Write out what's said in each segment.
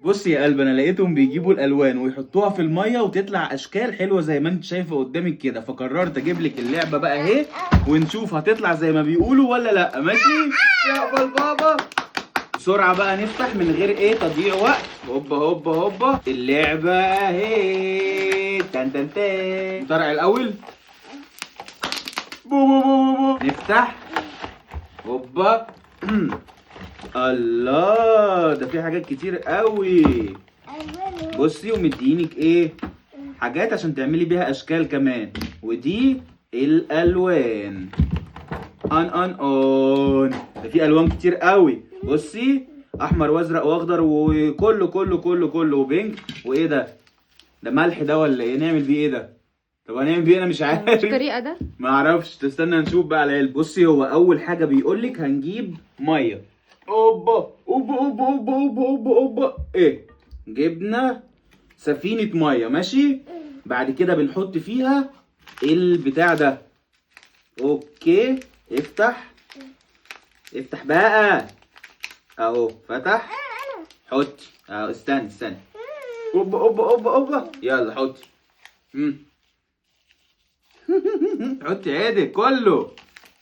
بص يا قلب، انا لقيتهم بيجيبوا الالوان ويحطوها في الميه وتطلع اشكال حلوه زي ما انت شايفه قدامك كده، فقررت اجيب لك اللعبه بقى اهي ونشوف هتطلع زي ما بيقولوا ولا لا. ماشي يا بابا، بسرعه بقى نفتح من غير ايه تضييع وقت. هوبا هوبا هوبا، اللعبه اهي. تن تن تن، طرق الاول. بو بو بو بو بو. نفتح. هوبا. الله، ده في حاجات كتير قوي. بصي، ومدينك ايه حاجات عشان تعملي بيها اشكال كمان، ودي الالوان. اون ده في الوان كتير قوي. بصي، احمر وازرق واخضر وكله كله كله كله وبينك. وايه ده ملح ده ولا ايه؟ نعمل بيه ايه ده؟ طب هنعمل بيه انا مش عارف. مش طريقة ده؟ ما اعرفش، تستنى نشوف بقى على العلم. بصي، هو اول حاجه بيقولك هنجيب ميه. اوبا اوبا اوبا اوبا اوبا اوبا اوبا، ايه؟ جبنا سفينه ميه. ماشي، بعد كده بنحط فيها البتاع ده. اوكي، افتح افتح بقى. اهو فتح. حطي اهو، استني. اوبا اوبا اوبا اوبا، يلا حطي. حطي عادي كله،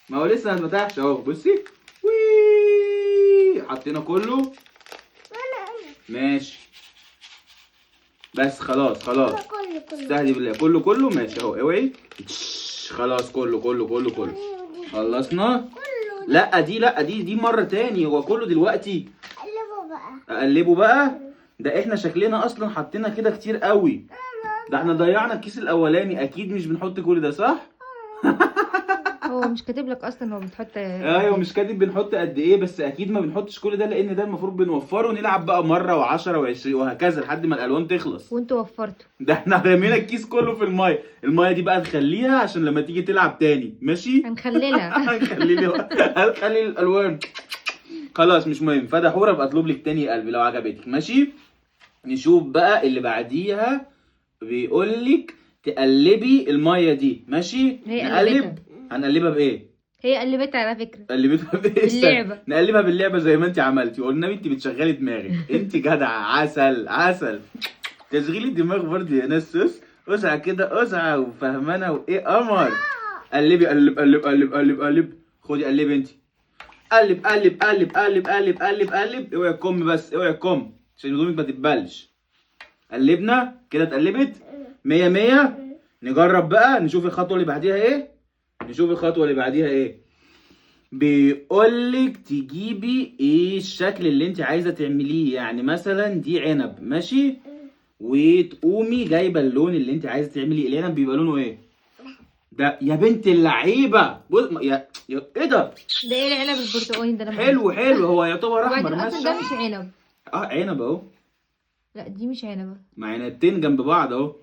ما هو لسه ما اتفتحش اهو. بصي، وي حطينا كله. ماشي، بس خلاص استهدي بالله. كله ماشي اهو. اوعي. خلاص كله خلصنا. لا دي مرة تاني. هو كله دلوقتي اقلبه بقى. ده احنا شكلنا اصلا حطينا كده كتير قوي. ده احنا ضيعنا الكيس الاولاني، اكيد مش بنحط كل ده صح؟ هو مش كاتب لك اصلا هو بتحط ايوه مش كاتب بنحط قد ايه، بس اكيد ما بنحطش كل ده لان ده المفروض بنوفره ونلعب بقى مره و10 و20 وهكذا لحد ما الالوان تخلص. وانتوا وفرتوا. ده احنا رمينا الكيس كله في الميه دي بقى نخليها عشان لما تيجي تلعب تاني. ماشي. هنخللها. هنخلي الالوان. خلاص مش مهم. فدحوره ابقى اطلب لك تاني يا قلبي لو عجبتك. ماشي، نشوف بقى اللي بعديها. بيقول لك تقلبي الميه دي. ماشي، هي نقلب. قلبتها. هنقلبها بايه؟ هي قلبتها على فكرة. قلبتها بايه؟ باللعبة. نقلبها باللعبه زي ما انت عملتي. قلنا انت بتشغلي دماغك. انت جدعه، عسل. تشغيل الدماغ برضه يا ناس. اسعى كده، اسعى وفهمانه وايه قمر. قلبي قلب. خدي قلبي انت. قلب. اوعي الكم بس، اوعي الكم عشان هدومك ما تتبلش. قلبنا كده، اتقلبت 100. نجرب بقى نشوف الخطوه اللي بعديها ايه. بيقولك تجيبي ايه الشكل اللي انت عايزه تعمليه. يعني مثلا دي عنب. ماشي، وتقومي جايبه اللون اللي انت عايزه تعملي. العنب بيبقى لونه ايه؟ ده يا بنت اللعيبه. بص ايه ده؟ ده ايه العنب البرتقالي ده؟ لما حلو هو يعتبر احمر. وبعدين ماشي، اصلا ده مش عنب. عنب اهو. لا دي مش عنبة. مع عنبتين جنب بعض اهو.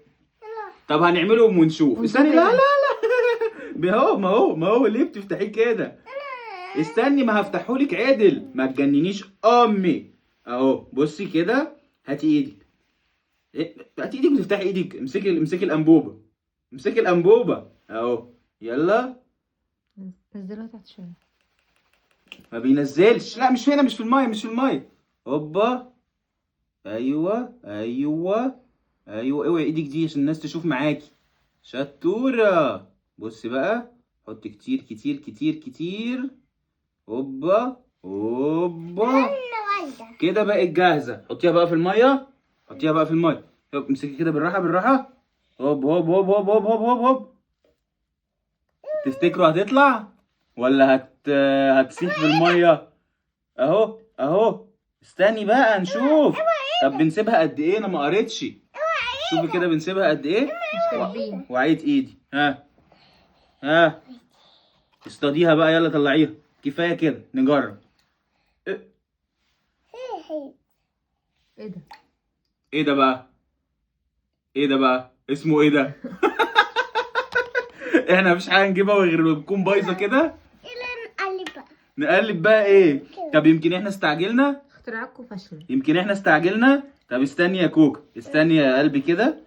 طب هنعملهم ونشوف. استني، لا ما هو ليه بتفتحيه كده؟ استني، ما هفتحهولك عدل. ما تجننيش امي. اهو بصي كده. هاتي ايدك. هاتي ايدك وتفتحي ايدك. امسكي الانبوبه. اهو يلا. نزلها تحت شوية. ما بينزلش. لا مش هنا، مش في الميه. هوبا. ايوه. اوعي ايدك دي عشان الناس تشوف معاكي. شطوره. بصي بقى، حطي كتير. هوبا. كده بقت جاهزه. حطيها بقى في الميه. هوب، امسكي كده بالراحه. هوب. تفتكروا هتطلع ولا هتسيح في الميه؟ اهو. استني بقى نشوف. طب بنسيبها قد ايه؟ انا ما قريتش. شوفي كده بنسيبها قد ايه. مش كاتبين. وعيت ايدي. ها اصطاديها بقى. يلا طلعيها. كفايه كده، نجرب. ايه ده؟ ايه ده بقى اسمه ايه ده؟ احنا مفيش حاجه نجيبها غير بتكون بايظه كده. نقلب بقى ايه؟ طب يمكن احنا استعجلنا. اختراعكم فشل. طب استني يا كوكا، استني يا قلبي كده.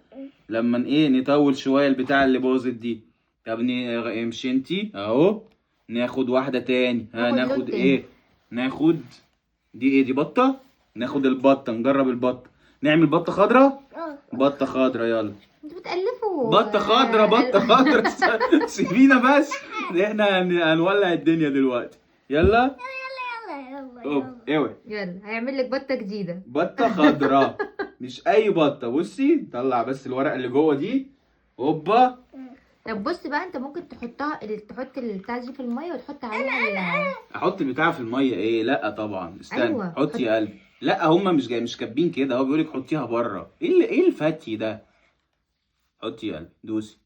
لما نطول شويه البتاع اللي باظت دي. طب امشي انتي اهو. ناخد واحده تاني. ناخد ايه؟ ناخد دي. ايه دي؟ بطه. ناخد البطه، نجرب البطه. نعمل بطه خضراء. بطه خضراء يلا. انتوا بتألفوا بطه خضراء بطه خضراء. سيبينا بس، احنا هنولع الدنيا دلوقتي. يلا اوعي. يلا هيعمل لك بطه جديده. بطه خضراء مش اي بطه. بصي طلع بس الورق اللي جوه دي. هوبا. طب بص بقى، انت ممكن تحط البتاع دي في الميه وتحط عليها احط البتاع في الميه؟ ايه لا طبعا. استنى. أيوة. حطي يا قلبي. لا هما مش كاتبين كده، هو بيقولك حطيها بره. ايه الفتي ده؟ حطي يا قلبي، دوسي.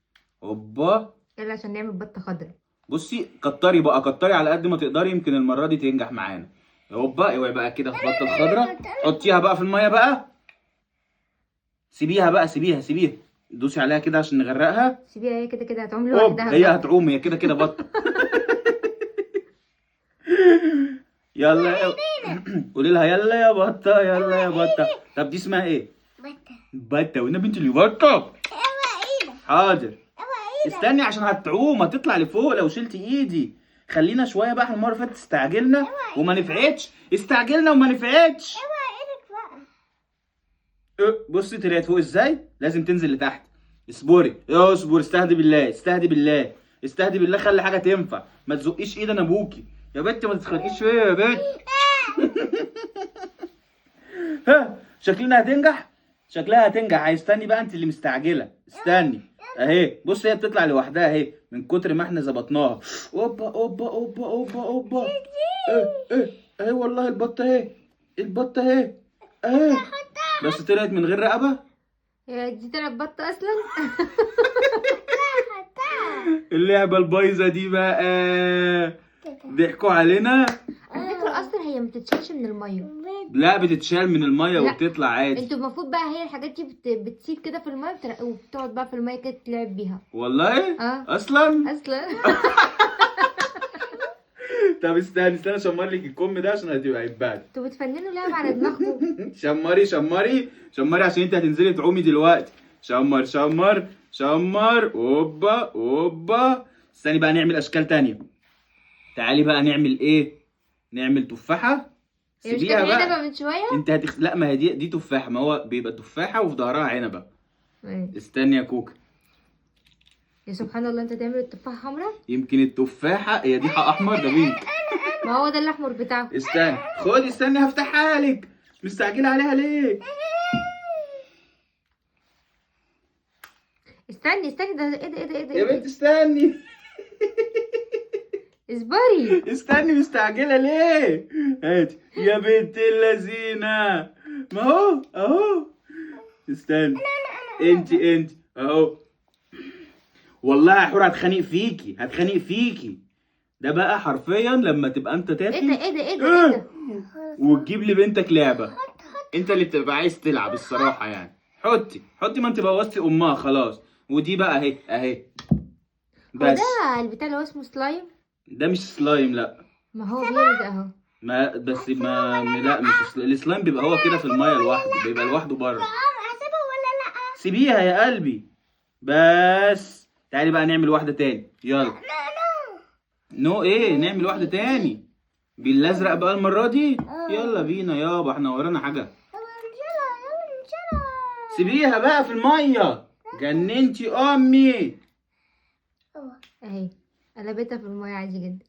هوبا. يلا عشان نعمل بطه خضراء. بصي كتري بقى، كتري على قد ما تقدري، يمكن المره دي تنجح معانا. هوبا. اوعي بقى كده في البطه الخضراء. حطيها بقى في الميه بقى. سيبيها بقى، سيبيها. دوسي عليها كده عشان نغرقها. سيبيها هي كده كده هتعوم هوب، لوحدها. هي هتعوم، هي كده بطه. يلا قولي لها يلا يا بطه، يلا يا بطه. طب دي اسمها ايه؟ بطه. والنبي انت اللي بطه. حاضر. استني عشان هتعوم، هتطلع لفوق لو شلت ايدي. خلينا شويه بقى، المره اللي فاتت استعجلنا وما نفعتش. بصي طلعت فوق ازاي؟ لازم تنزل لتحت. اصبري اصبر، استهدي بالله، خلي حاجه تنفع. ما تزقيش ايد انا ابوكي يا بنت، ما تتخانقيش فيا يا بنت. ها شكلها هتنجح. هيستني بقى، انت اللي مستعجله. استني اهي. بص هي بتطلع لوحدها اهي من كتر ما احنا ظبطناها. اوبا. اهي والله البطه اهي. بس طلعت من غير رقبه. هي دي طلعت بطه اصلا. اللعبه البايظه دي بقى، ضحكوا علينا. على فكره اصلا هي ما بتتشالش من الميه. لا بتتشال من الميه لا. وبتطلع عادي. انتوا المفروض بقى هي الحاجات دي بتسيب كده في الميه وبتقعد بقى في الميه كده تلعب بيها. والله اصلا. طب استني اشمر لك الكم ده عشان هتبقى عباد. انتوا بتفننوا لعب على دماغكم. شمري عشان انت هتنزلي تعومي دلوقتي. شمر. اوبا. استني بقى نعمل اشكال تانية. تعالي بقى نعمل ايه؟ نعمل تفاحة. هي مش سيبيها كانت بقى. عنبه من شويه؟ انت لا ما هي دي تفاحة، ما هو بيبقى تفاحة وفي ظهرها عنبة. ايه. استني يا كوكا. يا سبحان الله، انت تعمل التفاحه حمراء؟ يمكن التفاحة هي دي حق احمر ده بينك. ما هو ده الاحمر بتاعه. استني هفتحها لك. مستعجلة عليها ليه؟ استني ده ايه يا بنت استني. اصبري. استني مستعجلة ليه؟ هاتي يا بنت اللذينة. ما هو اهو. استني. انت اهو. والله يا حور هتخانق فيكي. ده بقى حرفيا لما تبقى انت تاكل. ايه ده؟ وتجيب لي بنتك لعبة. انت اللي بتبقى عايز تلعب الصراحة يعني. حطي، ما انت بوظتي امها خلاص. ودي بقى اهي. بس ده البتاع اللي هو اسمه سلايم. ده مش سلايم لا. ما هو بيلزق اهو. لا مش السلايم بيبقى هو كده في الميه لوحده، بيبقى لوحده بره. اسيبها ولا لا؟ سيبيها يا قلبي. بس تعالي بقى نعمل واحده تاني. يلا. نو ايه؟ نعمل واحده تاني بالازرق بقى المره دي. يلا بينا يابا، احنا ورانا حاجه. سيبيها بقى في الميه. جننتي امي. اهي قلبتها في الميه عادي جدا.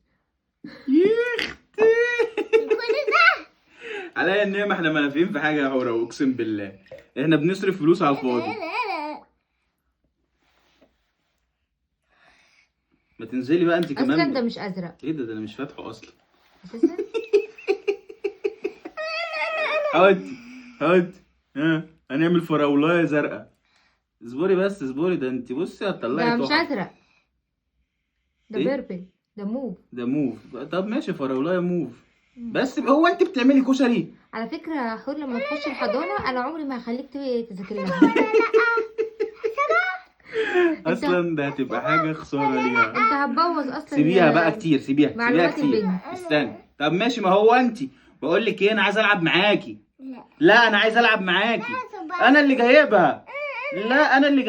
يختي. عليا النعمة احنا ما نافعين في حاجة يا حورة، اقسم بالله احنا بنصرف فلوس على الفاضي. ما تنزلي بقى انت كمان. اصلا ده مش ازرق. ايه ده انا مش فاتحه اصلا. اساسا. هاتي ها هنعمل فراولايه زرقاء. اصبري ده انت بصي هتطلعي ده مش ازرق، ده إيه؟ بيربل، ده موف. طب ماشي فراولايه موف. بس هو انت بتعملي كشري؟ على فكره حور لما تخش الحضانه انا عمري ما هخليك تذاكر لها. اصلا ده هتبقى حاجه خساره ليها. انت هتبوظ اصلا. سيبيها بقى كتير. سيبيها كتير. البنت. استنى. طب ماشي، ما هو انت بقول لك ايه، انا عايز العب معاكي. لا انا عايز العب معاكي. انا اللي جايبها. لا انا اللي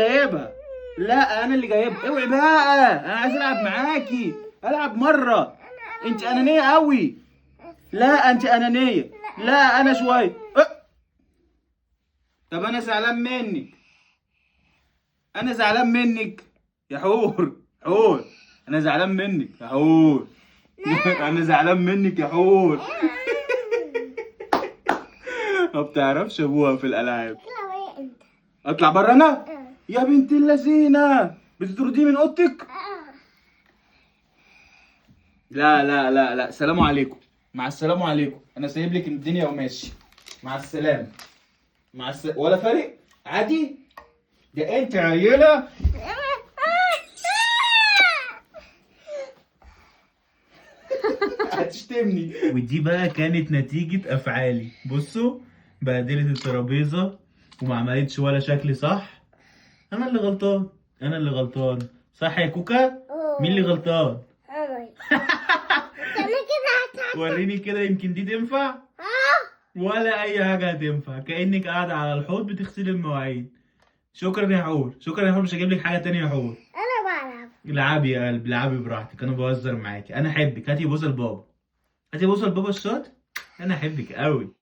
جايبها. اوعي بقى، انا عايز العب معاكي. العب مره. انت انانيه قوي. لا انت انانيه. لا انا شويه. طب انا زعلان منك، انا زعلان منك يا حور. حور، انا زعلان منك يا حور. انا زعلان منك يا حور. ما بتعرفش ابوها في الالعاب. اطلع بره انا. يا بنت اللذينه، بتطرديه من اوضتك؟ لا لا لا لا، سلام عليكم. مع السلام عليكم، انا سايب لك الدنيا وماشي. مع السلامه. ولا فارق عادي. ده انت عيله. هتشتمني. ودي بقى كانت نتيجة أفعالي. بصوا، بهدلت الترابيزة وما عملتش ولا شكل صح. أنا اللي غلطان، أنا اللي غلطان. صح يا كوكا؟ مين اللي غلطان؟ وريني كده، يمكن دي تنفع؟ ولا أي حاجة هتنفع، كأنك قاعدة على الحوض بتغسلي المواعين. شكرا يا حور، شكرا يا حور، مش هجيب لك حاجة تانية يا حور. العبي يا قلبي، العبي براحتك، انا بهزر معاكي، انا احبك. هاتي بوسه لبابا، هاتي بوسه لبابا الشاطر، انا احبك قوي.